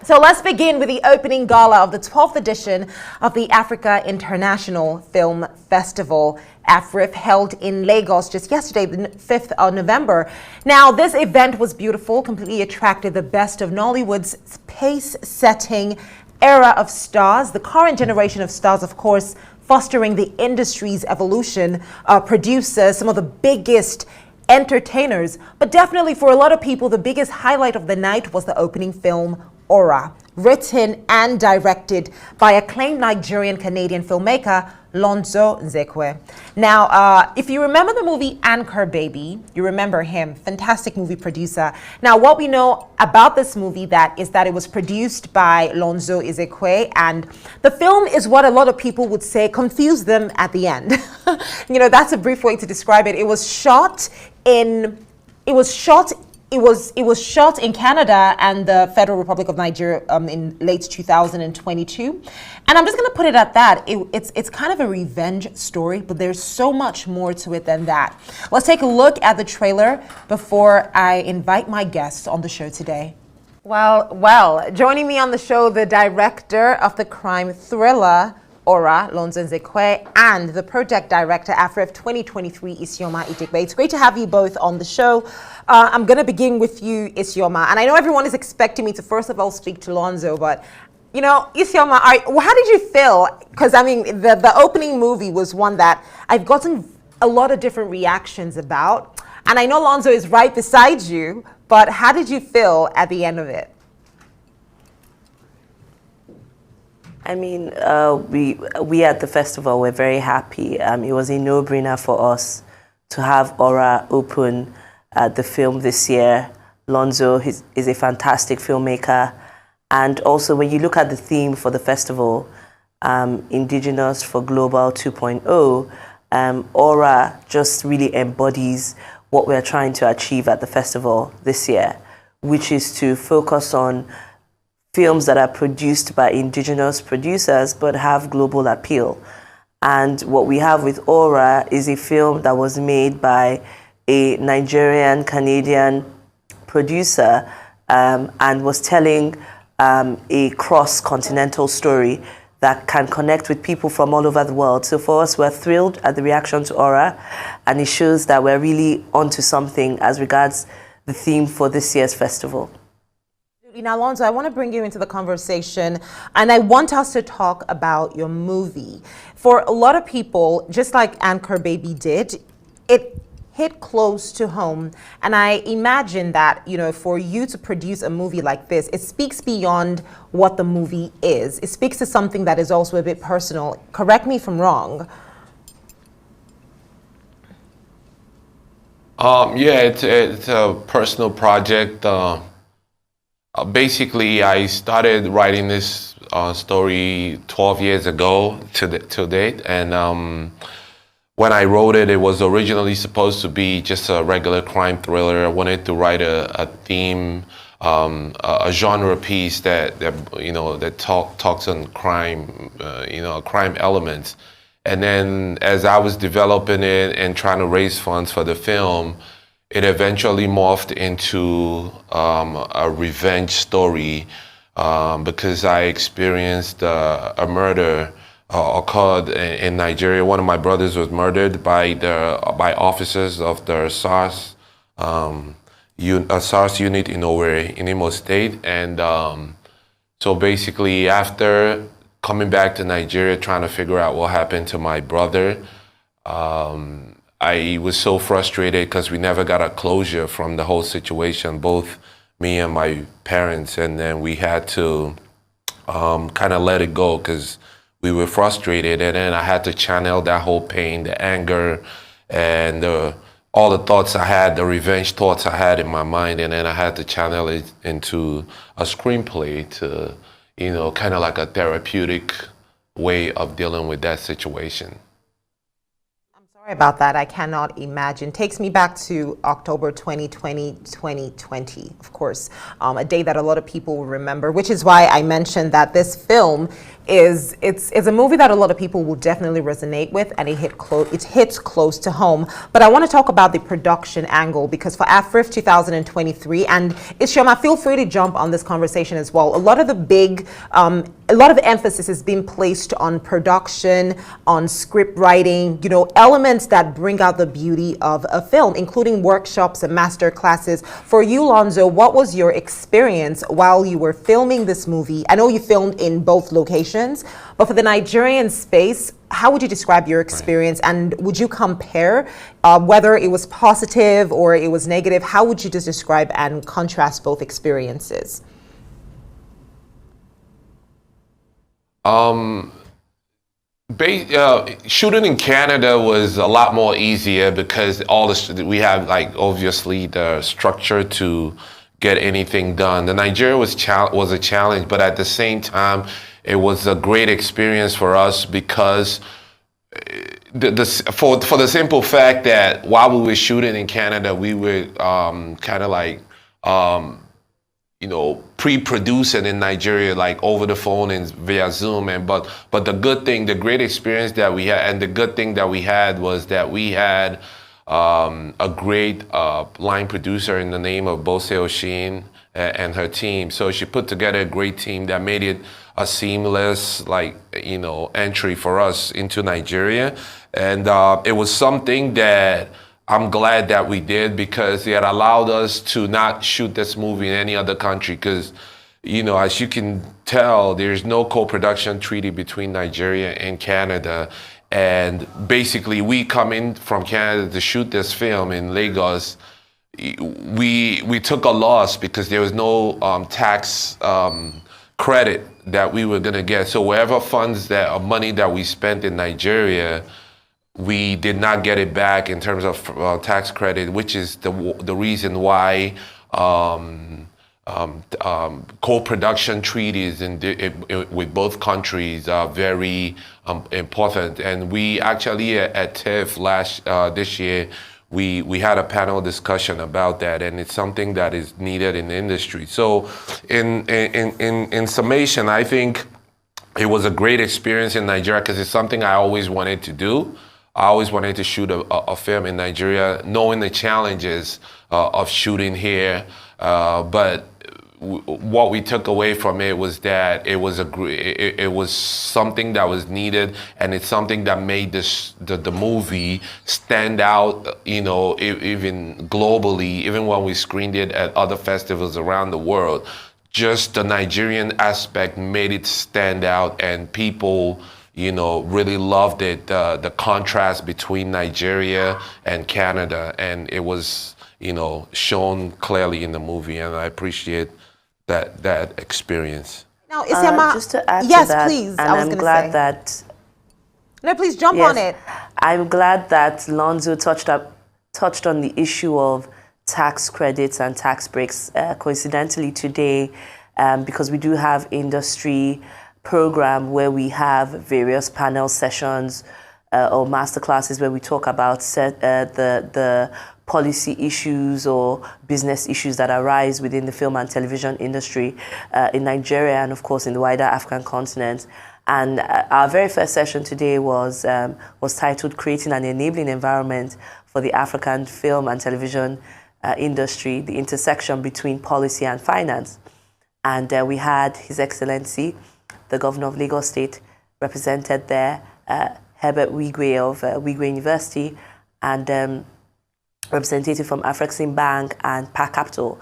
So let's begin with the opening gala of the 12th edition of the Africa International Film Festival, AFRIFF, held in Lagos just yesterday, the 5th of November. Now, this event was beautiful, completely attracted the best of Nollywood's pace-setting era of stars, the current generation of stars, of course, fostering the industry's evolution, producers, some of the biggest entertainers. But definitely for a lot of people, the biggest highlight of the night was the opening film, Aura, written and directed by acclaimed Nigerian-Canadian filmmaker Lonzo Nzekwe. Now, if you remember the movie Anchor Baby, you remember him, fantastic movie producer. Now, what we know about this movie is that it was produced by Lonzo Nzekwe, and the film is what a lot of people would say confused them at the end. You know, that's a brief way to describe it. It was shot in Canada and the Federal Republic of Nigeria in late 2022. And I'm just going to put it at that. It's kind of a revenge story, but there's so much more to it than that. Let's take a look at the trailer before I invite my guests on the show today. Well, joining me on the show, the director of the crime thriller, Aura, Lonzo Nzekwe, and the project director, AFRIFF 2023, Isioma, Idigbe. It's great to have you both on the show. I'm going to begin with you, Isioma. And I know everyone is expecting me to, first of all, speak to Lonzo, but, you know, Isioma, how did you feel? Because, I mean, the opening movie was one that I've gotten a lot of different reactions about. And I know Lonzo is right beside you, but how did you feel at the end of it? I mean, we at the festival were very happy. It was a no-brainer for us to have Aura open the film this year. Lonzo is a fantastic filmmaker. And also, when you look at the theme for the festival, Indigenous for Global 2.0, Aura just really embodies what we're trying to achieve at the festival this year, which is to focus on films that are produced by Indigenous producers but have global appeal. And what we have with Aura is a film that was made by a Nigerian-Canadian producer and was telling a cross-continental story that can connect with people from all over the world. So for us, we're thrilled at the reaction to Aura, and it shows that we're really onto something as regards the theme for this year's festival. Now, Lonzo, I want to bring you into the conversation, and I want us to talk about your movie. For a lot of people, just like Anchor Baby did, it hit close to home. And I imagine that, you know, for you to produce a movie like this, it speaks beyond what the movie is. It speaks to something that is also a bit personal. Correct me if I'm wrong. Yeah, it's a personal project. Basically, I started writing this story 12 years ago to date, and when I wrote it, it was originally supposed to be just a regular crime thriller. I wanted to write a theme, a genre piece that you know, that talks on crime, you know, crime elements. And then as I was developing it and trying to raise funds for the film, it eventually morphed into a revenge story because I experienced a murder occurred in Nigeria. One of my brothers was murdered by officers of the SARS unit in Owerri, in Imo State. And so basically, after coming back to Nigeria, trying to figure out what happened to my brother, I was so frustrated because we never got a closure from the whole situation, both me and my parents, and then we had to kind of let it go because we were frustrated, and then I had to channel that whole pain, the anger, and all the thoughts I had, the revenge thoughts I had in my mind, and then I had to channel it into a screenplay to, you know, kind of like a therapeutic way of dealing with that situation. About that, I cannot imagine. Takes me back to October 2020, of course, a day that a lot of people will remember, which is why I mentioned that this film is it's a movie that a lot of people will definitely resonate with, and it hits close to home. But I want to talk about the production angle, because for AFRIFF 2023, and Isioma, feel free to jump on this conversation as well. A lot of emphasis is being placed on production, on script writing, elements that bring out the beauty of a film, including workshops and master classes. For you, Lonzo, what was your experience while you were filming this movie? I know you filmed in both locations, but for the Nigerian space, how would you describe your experience? And would you compare whether it was positive or it was negative? How would you just describe and contrast both experiences? Shooting in Canada was a lot more easier because we have, like, obviously the structure to get anything done. The Nigeria was a challenge, but at the same time, it was a great experience for us because for the simple fact that while we were shooting in Canada, we were kind of like pre-producing in Nigeria, like over the phone and via Zoom. But the great experience that we had, and the good thing that we had was that we had a great line producer in the name of Bose Oshin and her team. So she put together a great team that made it a seamless, entry for us into Nigeria. And it was something that I'm glad that we did, because it allowed us to not shoot this movie in any other country. Because, as you can tell, there's no co-production treaty between Nigeria and Canada. And basically, we come in from Canada to shoot this film in Lagos. We took a loss because there was no tax credit that we were gonna get. So wherever money that we spent in Nigeria, we did not get it back in terms of tax credit, which is the reason why co-production treaties with both countries are very important. And we actually at TIFF this year, we had a panel discussion about that, and it's something that is needed in the industry. So in summation, I think it was a great experience in Nigeria because it's something I always wanted to do. I always wanted to shoot a film in Nigeria, knowing the challenges of shooting here. But what we took away from it was that it was something that was needed, and it's something that made the movie stand out, even globally, even when we screened it at other festivals around the world. Just the Nigerian aspect made it stand out, and people really loved it, the contrast between Nigeria and Canada, and it was, shown clearly in the movie, and I appreciate that experience. Now, Isioma, just to add yes, to that, please. And I'm glad that. No, please jump on it. I'm glad that Lonzo touched on the issue of tax credits and tax breaks. Coincidentally today, because we do have industry program where we have various panel sessions or master classes where we talk about the policy issues or business issues that arise within the film and television industry in Nigeria and, of course, in the wider African continent. And our very first session today was titled Creating an Enabling Environment for the African Film and Television Industry, the intersection between policy and finance. And we had His Excellency, the Governor of Lagos State, represented there, Herbert Wigwe of Wigwe University, and representative from Afrexim Bank and Pac Capital.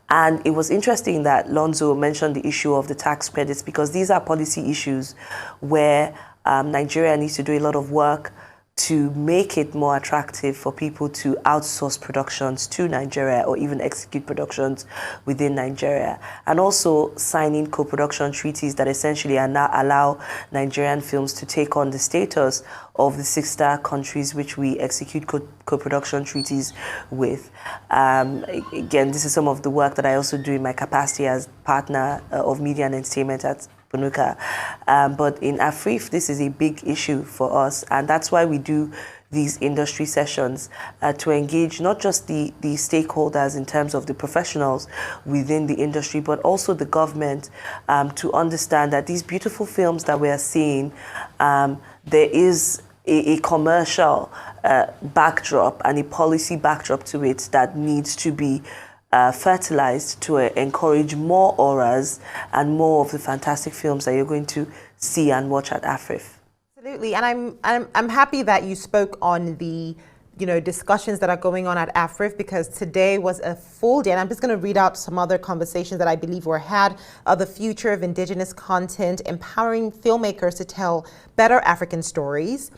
And it was interesting that Lonzo mentioned the issue of the tax credits, because these are policy issues where Nigeria needs to do a lot of work to make it more attractive for people to outsource productions to Nigeria or even execute productions within Nigeria. And also signing co-production treaties that essentially allow Nigerian films to take on the status of the sister countries which we execute co-production treaties with. Again, this is some of the work that I also do in my capacity as partner of media and entertainment at Bunuka. But in AFRIFF, this is a big issue for us, and that's why we do these industry sessions to engage not just the stakeholders in terms of the professionals within the industry, but also the government to understand that these beautiful films that we are seeing, there is a commercial backdrop and a policy backdrop to it that needs to be fertilized to encourage more auras and more of the fantastic films that you're going to see and watch at AFRIFF. Absolutely, and I'm happy that you spoke on the discussions that are going on at AFRIFF, because today was a full day, and I'm just going to read out some other conversations that I believe were had. The future of Indigenous content, empowering filmmakers to tell better African stories,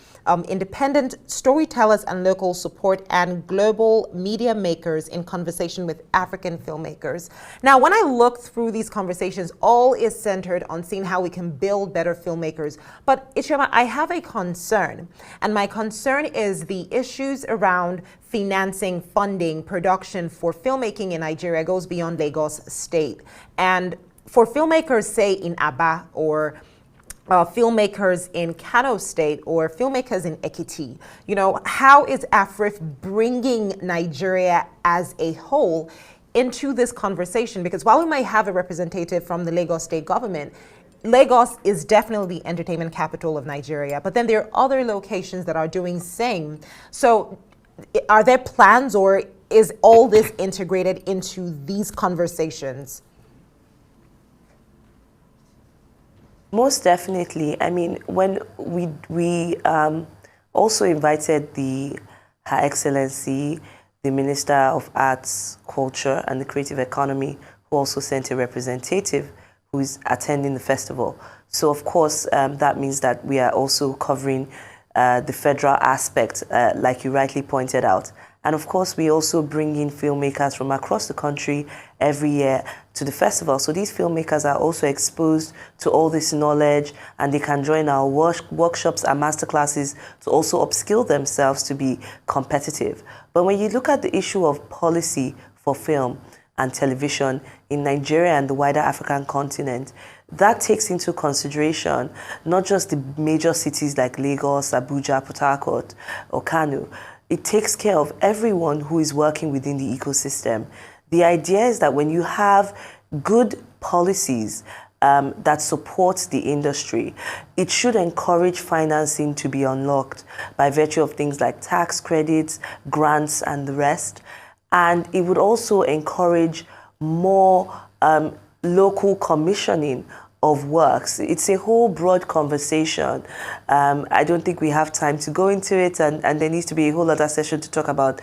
independent storytellers and local support, and global media makers in conversation with African filmmakers. Now, when I look through these conversations, all is centered on seeing how we can build better filmmakers. But Isioma, I have a concern, and my concern is the issues around financing, funding, production for filmmaking in Nigeria goes beyond Lagos State. And for filmmakers, say in Aba, or filmmakers in Kano State, or filmmakers in Ekiti, how is AFRIFF bringing Nigeria as a whole into this conversation? Because while we might have a representative from the Lagos State government, Lagos is definitely the entertainment capital of Nigeria, but then there are other locations that are doing same. So are there plans, or is all this integrated into these conversations? Most definitely. I mean, when we also invited Her Excellency, the Minister of Arts, Culture and the Creative Economy, who also sent a representative who is attending the festival. So of course, that means that we are also covering the federal aspect, like you rightly pointed out. And of course, we also bring in filmmakers from across the country every year to the festival. So these filmmakers are also exposed to all this knowledge, and they can join our workshops and masterclasses to also upskill themselves to be competitive. But when you look at the issue of policy for film and television in Nigeria and the wider African continent, that takes into consideration not just the major cities like Lagos, Abuja, Port Harcourt, or Kano. It takes care of everyone who is working within the ecosystem. The idea is that when you have good policies that support the industry, it should encourage financing to be unlocked by virtue of things like tax credits, grants, and the rest. And it would also encourage more local commissioning of works. It's a whole broad conversation. I don't think we have time to go into it, and there needs to be a whole other session to talk about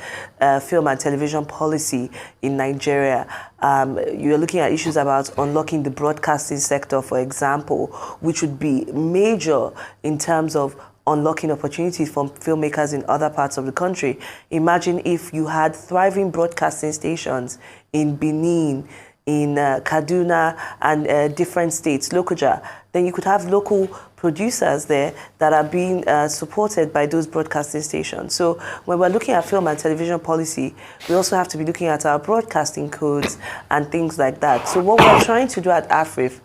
film and television policy in Nigeria. You're looking at issues about unlocking the broadcasting sector, for example, which would be major in terms of unlocking opportunities for filmmakers in other parts of the country. Imagine if you had thriving broadcasting stations in Benin, in Kaduna, and different states, Lokoja. Then you could have local producers there that are being supported by those broadcasting stations. So when we're looking at film and television policy, we also have to be looking at our broadcasting codes and things like that. So what we're trying to do at AFRIFF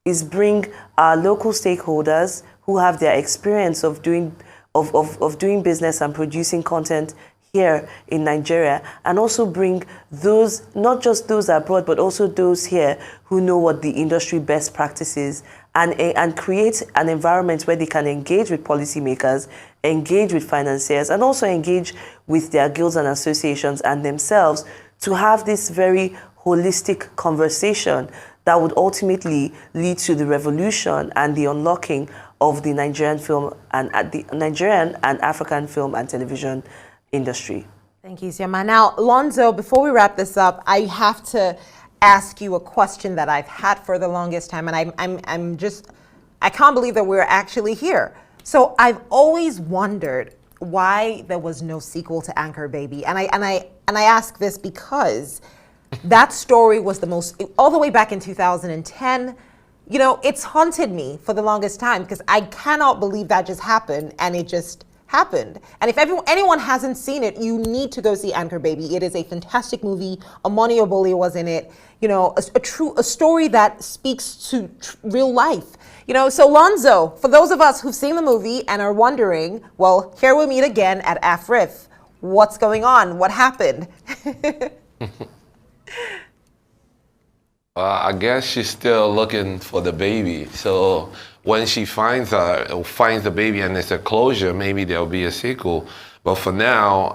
is bring our local stakeholders who have their experience of doing business and producing content here in Nigeria, and also bring those, not just those abroad, but also those here who know what the industry best practices, and create an environment where they can engage with policymakers, engage with financiers, and also engage with their guilds and associations and themselves to have this very holistic conversation that would ultimately lead to the revolution and the unlocking of the Nigerian film and the Nigerian and African film and television industry. Thank you, Isioma. Now, Lonzo, before we wrap this up, I have to ask you a question that I've had for the longest time, and I can't believe that we're actually here. So I've always wondered why there was no sequel to Anchor Baby, and I ask this because that story was the most, all the way back in 2010. It's haunted me for the longest time because I cannot believe that just happened and it just happened. And if anyone hasn't seen it, you need to go see Anchor Baby. It is a fantastic movie. Amani Oboli was in it. You know, a story that speaks to real life. You know, so Lonzo, for those of us who've seen the movie and are wondering, well, here we meet again at AFRIFF. What's going on? What happened? I guess she's still looking for the baby. So when she finds the baby and it's a closure, maybe there'll be a sequel. But for now,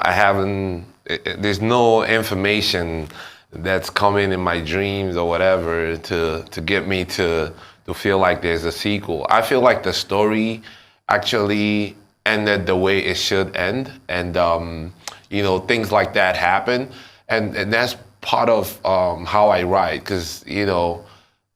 there's no information that's coming in my dreams or whatever to get me to feel like there's a sequel. I feel like the story actually ended the way it should end. And, you know, things like that happen. And that's part of how I write, because you know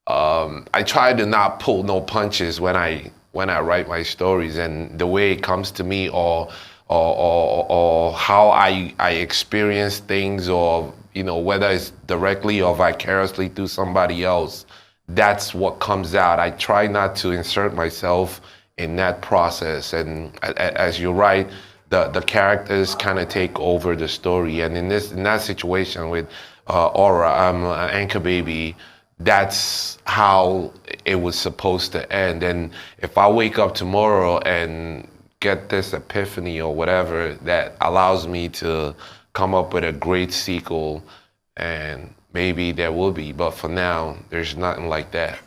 I try to not pull no punches when I write my stories, and the way it comes to me, or how I experience things, or you know, whether it's directly or vicariously through somebody else, that's what comes out. I try not to insert myself in that process, and as you write, the characters kind of take over the story. And in that situation with Aura, Anchor Baby, that's how it was supposed to end. And if I wake up tomorrow and get this epiphany or whatever that allows me to come up with a great sequel, and maybe there will be, but for now, there's nothing like that.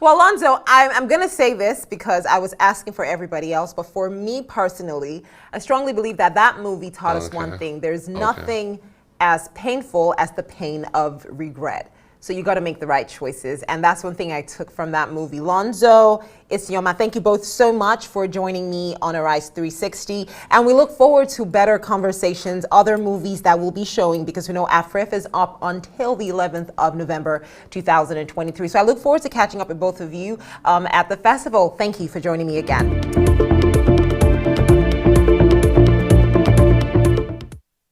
Well, Lonzo, I'm going to say this because I was asking for everybody else, but for me personally, I strongly believe that movie taught us one thing. There's nothing as painful as the pain of regret. So you got to make the right choices. And that's one thing I took from that movie. Lonzo, Isioma, thank you both so much for joining me on Arise 360. And we look forward to better conversations, other movies that we'll be showing, because we know AFRIFF is up until the 11th of November, 2023. So I look forward to catching up with both of you at the festival. Thank you for joining me again.